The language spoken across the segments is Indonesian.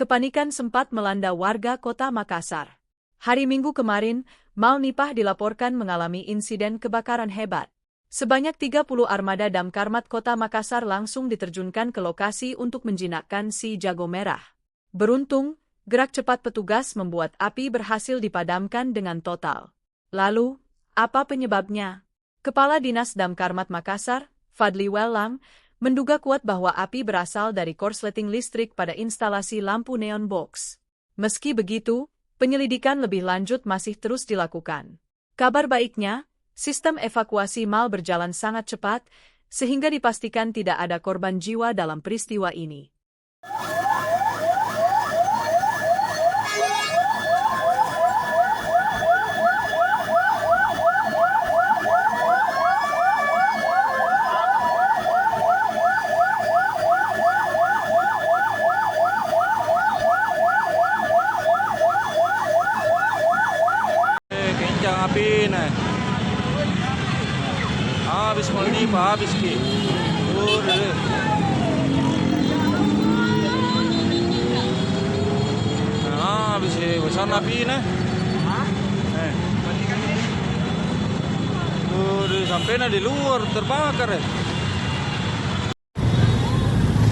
Kepanikan sempat melanda warga kota Makassar. Hari Minggu kemarin, Mall Nipah dilaporkan mengalami insiden kebakaran hebat. Sebanyak 30 armada damkarmat kota Makassar langsung diterjunkan ke lokasi untuk menjinakkan si jago merah. Beruntung, gerak cepat petugas membuat api berhasil dipadamkan dengan total. Lalu, apa penyebabnya? Kepala Dinas Damkarmat Makassar, Fadli Wellang, menduga kuat bahwa api berasal dari korsleting listrik pada instalasi lampu neon box. Meski begitu, penyelidikan lebih lanjut masih terus dilakukan. Kabar baiknya, sistem evakuasi mal berjalan sangat cepat, sehingga dipastikan tidak ada korban jiwa dalam peristiwa ini. Kencang api nih. Habis Mall Nipah, habis ki. Udah. Habis besar api nih. Udah sampai di luar terbakar ya.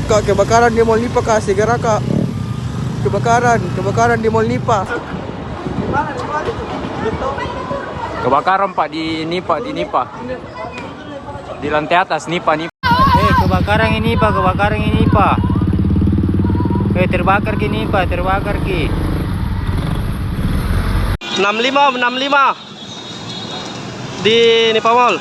Kak, kebakaran di Mall Nipah, Kak, segera Kak. Kebakaran di Mall Nipah. Kebakaran Pak di Nipah. Di lantai atas Nipah. Kebakaran ini Pak. Terbakar ki. 65 di Nipah Mall.